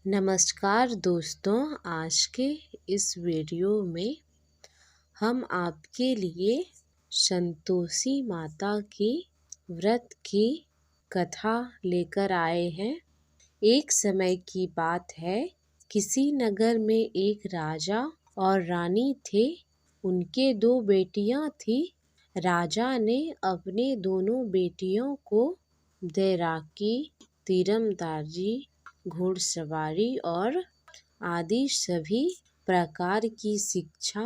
नमस्कार दोस्तों, आज के इस वीडियो में हम आपके लिए संतोषी माता की व्रत की कथा लेकर आए हैं। एक समय की बात है, किसी नगर में एक राजा और रानी थे। उनके 2 बेटियां थी। राजा ने अपने दोनों बेटियों को तैराकी, तीरंदाजी, घुड़सवारी और आदि सभी प्रकार की शिक्षा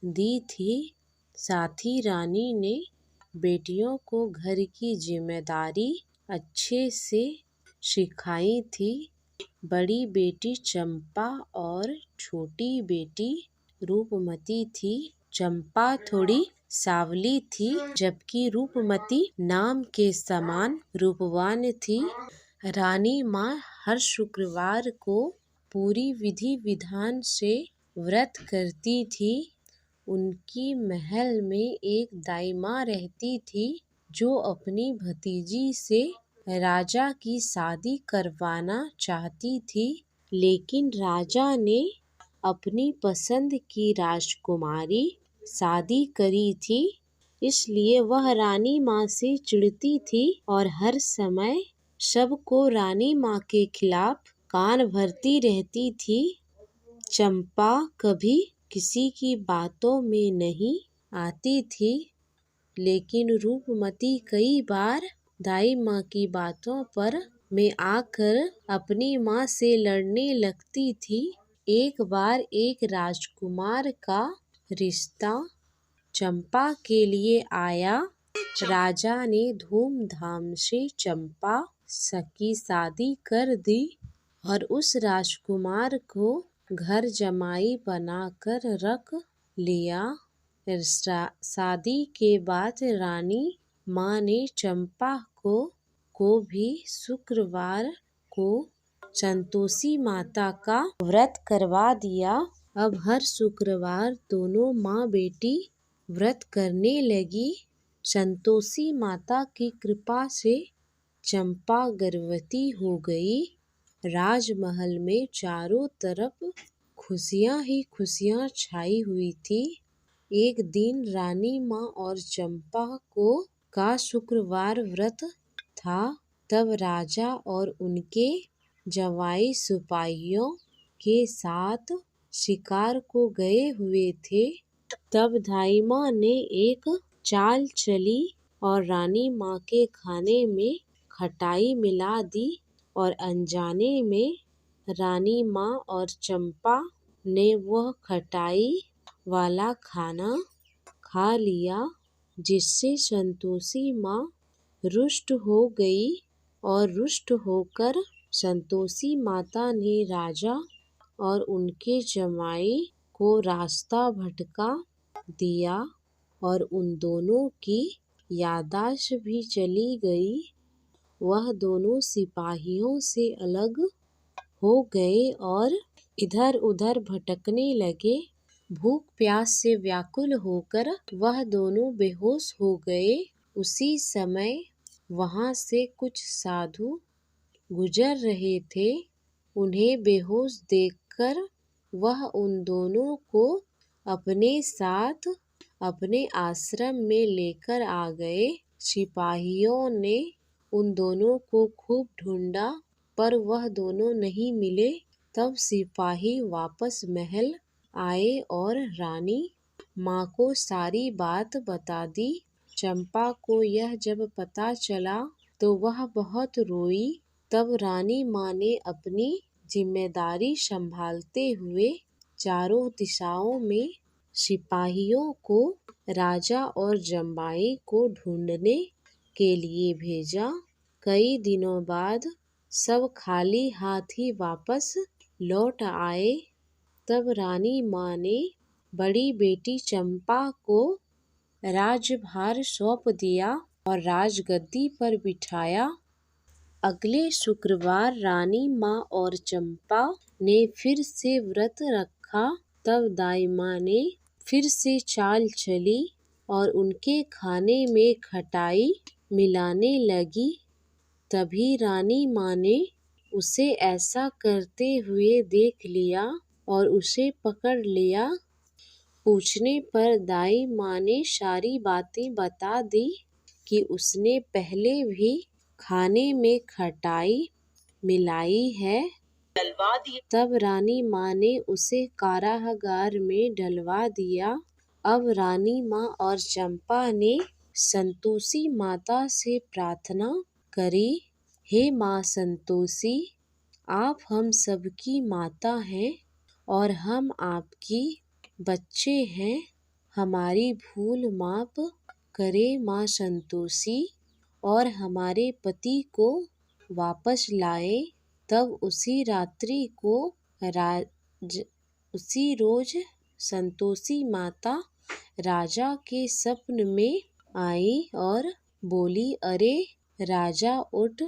दी थी। साथ ही रानी ने बेटियों को घर की जिम्मेदारी अच्छे से सिखाई थी। बड़ी बेटी चंपा और छोटी बेटी रूपमती थी। चंपा थोड़ी सावली थी, जबकि रूपमती नाम के समान रूपवान थी। रानी माँ हर शुक्रवार को पूरी विधि विधान से व्रत करती थी। उनकी महल में एक दाई माँ रहती थी, जो अपनी भतीजी से राजा की शादी करवाना चाहती थी, लेकिन राजा ने अपनी पसंद की राजकुमारी शादी करी थी। इसलिए वह रानी माँ से चिढ़ती थी और हर समय सबको रानी माँ के खिलाफ कान भरती रहती थी। चंपा कभी किसी की बातों में नहीं आती थी, लेकिन रूपमती कई बार दाई माँ की बातों पर में आकर अपनी माँ से लड़ने लगती थी। एक बार एक राजकुमार का रिश्ता चंपा के लिए आया। राजा ने धूमधाम से चंपा की शादी कर दी और उस राजकुमार को घर जमाई बनाकर रख लिया। शादी के बाद रानी माँ ने चंपा को भी शुक्रवार को संतोषी माता का व्रत करवा दिया। अब हर शुक्रवार दोनों माँ बेटी व्रत करने लगी। संतोषी माता की कृपा से चंपा गर्भवती हो गई। राजमहल में चारों तरफ खुशियां ही खुशियां छाई हुई थी। एक दिन रानी माँ और चंपा का शुक्रवार व्रत था। तब राजा और उनके जवाई सिपाहियों के साथ शिकार को गए हुए थे। तब दाई माँ ने एक चाल चली और रानी माँ के खाने में खटाई मिला दी और अनजाने में रानी माँ और चंपा ने वह खटाई वाला खाना खा लिया, जिससे संतोषी माँ रुष्ट हो गई और रुष्ट होकर संतोषी माता ने राजा और उनके जमाई को रास्ता भटका दिया और उन दोनों की याददाश्त भी चली गई। वह दोनों सिपाहियों से अलग हो गए और इधर उधर भटकने लगे। भूख प्यास से व्याकुल होकर वह दोनों बेहोश हो गए। उसी समय वहां से कुछ साधु गुजर रहे थे। उन्हें बेहोश देखकर वह उन दोनों को अपने साथ अपने आश्रम में लेकर आ गए। सिपाहियों ने उन दोनों को खूब ढूंढा, पर वह दोनों नहीं मिले। तब सिपाही वापस महल आए और रानी माँ को सारी बात बता दी। चंपा को यह जब पता चला तो वह बहुत रोई। तब रानी माँ ने अपनी जिम्मेदारी संभालते हुए चारों दिशाओं में सिपाहियों को राजा और जमाई को ढूंढने के लिए भेजा। कई दिनों बाद सब खाली हाथ ही वापस लौट आए। तब रानी माँ ने बड़ी बेटी चंपा को राजभार सौंप दिया और राजगद्दी पर बिठाया। अगले शुक्रवार रानी माँ और चंपा ने फिर से व्रत रखा। तब दाई माँ ने फिर से चाल चली और उनके खाने में खटाई मिलाने लगी। तभी रानी माँ ने उसे ऐसा करते हुए देख लिया और उसे पकड़ लिया। पूछने पर दाई माँ ने सारी बातें बता दी कि उसने पहले भी खाने में खटाई मिलाई है। तब रानी माँ ने उसे कारागार में डलवा दिया। अब रानी माँ और चंपा ने संतोषी माता से प्रार्थना करी, हे माँ संतोषी, आप हम सबकी माता हैं और हम आपकी बच्चे हैं। हमारी भूल माफ करे माँ संतोषी और हमारे पति को वापस लाए। तब उसी रात्रि को उसी रोज संतोषी माता राजा के स्वप्न में आई और बोली, अरे राजा उठ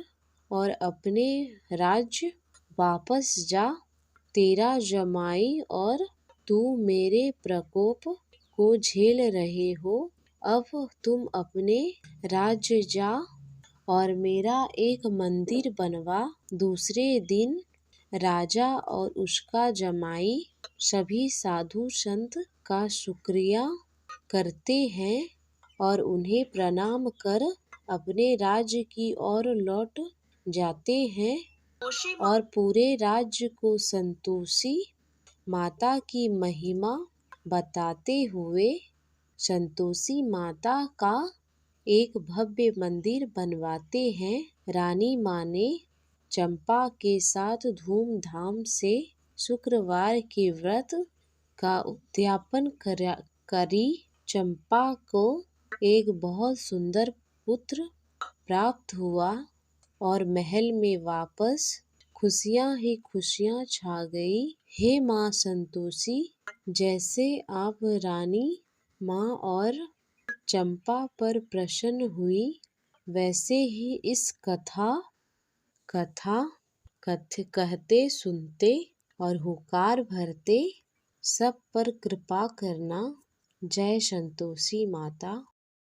और अपने राज्य वापस जा। तेरा जमाई और तू मेरे प्रकोप को झेल रहे हो। अब तुम अपने राज्य जा और मेरा एक मंदिर बनवा। दूसरे दिन राजा और उसका जमाई सभी साधु संत का शुक्रिया करते हैं और उन्हें प्रणाम कर अपने राज्य की ओर लौट जाते हैं और पूरे राज्य को संतोषी माता की महिमा बताते हुए संतोषी माता का एक भव्य मंदिर बनवाते हैं। रानी माँ ने चंपा के साथ धूमधाम से शुक्रवार के व्रत का उद्यापन करी। चंपा को एक बहुत सुंदर पुत्र प्राप्त हुआ और महल में वापस खुशियाँ ही खुशियाँ छा गई। हे माँ संतोषी, जैसे आप रानी माँ और चंपा पर प्रसन्न हुई, वैसे ही इस कथा कहते सुनते और हुंकार भरते सब पर कृपा करना। जय संतोषी माता।